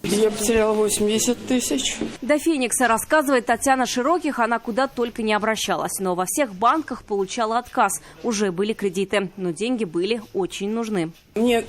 Я потеряла 80 тысяч. До Феникса, рассказывает Татьяна Широких, она куда только не обращалась. Но во всех банках получала отказ. Уже были кредиты, но деньги были очень нужны. Мне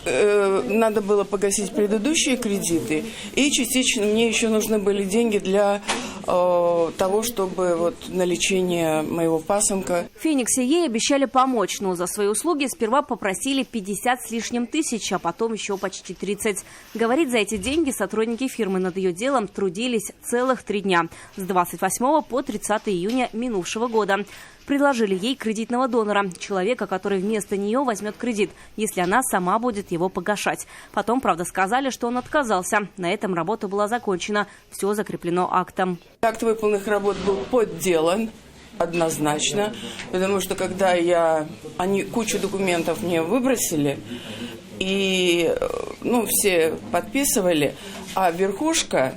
надо было погасить предыдущие кредиты. И частично мне еще нужны были деньги для того, чтобы на лечение моего пасынка. В Фениксе ей обещали помочь, но за свои услуги сперва попросили 50 с лишним тысяч, а потом еще почти 30. Говорит, за эти деньги сотрудники фирмы над ее делом трудились целых 3 дня. С 28 по 30 июня минувшего года. Предложили ей кредитного донора, человека, который вместо нее возьмет кредит, если она сама будет его погашать. Потом, правда, сказали, что он отказался. На этом работа была закончена. Все закреплено актом. Акт выполненных работ был подделан. Однозначно. Потому что когда они кучу документов мне выбросили, и все подписывали, а верхушка,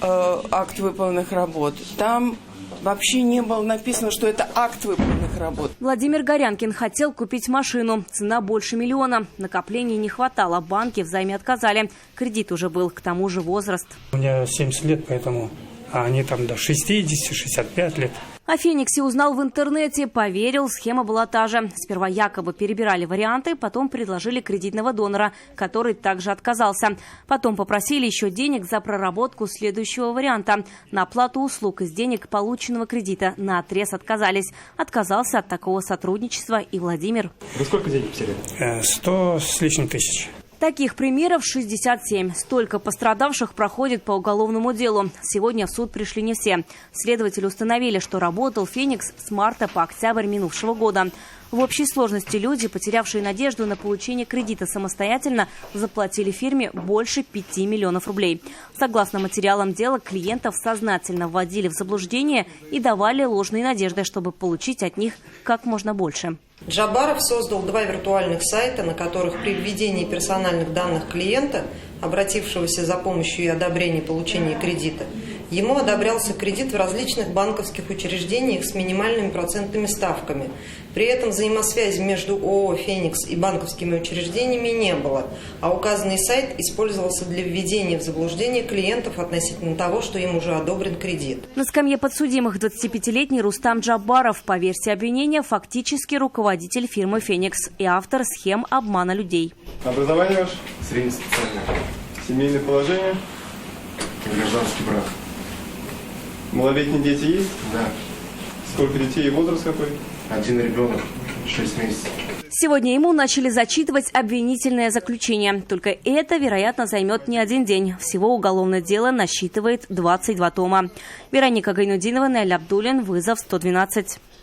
акт выполненных работ, там вообще не было написано, что это акт выполненных работ. Владимир Горянкин хотел купить машину. Цена больше 1 миллиона. Накоплений не хватало. Банки в займе отказали. Кредит уже был, к тому же возраст. У меня 70 лет, поэтому они там до 60-65 лет. О Фениксе узнал в интернете, поверил, схема была та же. Сперва якобы перебирали варианты, потом предложили кредитного донора, который также отказался. Потом попросили еще денег за проработку следующего варианта. На оплату услуг из денег полученного кредита наотрез отказались. Отказался от такого сотрудничества и Владимир. Вы сколько денег потеряли? 100 с лишним тысяч. Таких примеров 67. Столько пострадавших проходит по уголовному делу. Сегодня в суд пришли не все. Следователи установили, что работал Феникс с марта по октябрь минувшего года. В общей сложности люди, потерявшие надежду на получение кредита самостоятельно, заплатили фирме больше 5 миллионов рублей. Согласно материалам дела, клиентов сознательно вводили в заблуждение и давали ложные надежды, чтобы получить от них как можно больше. Джабаров создал 2 виртуальных сайта, на которых при введении персональных данных клиента, обратившегося за помощью и одобрением получения кредита, ему одобрялся кредит в различных банковских учреждениях с минимальными процентными ставками. При этом взаимосвязи между ООО «Феникс» и банковскими учреждениями не было, а указанный сайт использовался для введения в заблуждение клиентов относительно того, что им уже одобрен кредит. На скамье подсудимых 25-летний Рустам Джабаров, по версии обвинения, фактически руководитель фирмы «Феникс» и автор схем обмана людей. Образование ваше? Среднеспециальное. Семейное положение? Гражданский брак. Малолетние дети есть? Да. Сколько детей и возраст какой? 1 ребенок, 6 месяцев. Сегодня ему начали зачитывать обвинительное заключение. Только это, вероятно, займет не 1 день. Всего уголовное дело насчитывает 22 тома. Вероника Гайнудинова, Наиль Абдуллин, вызов 112.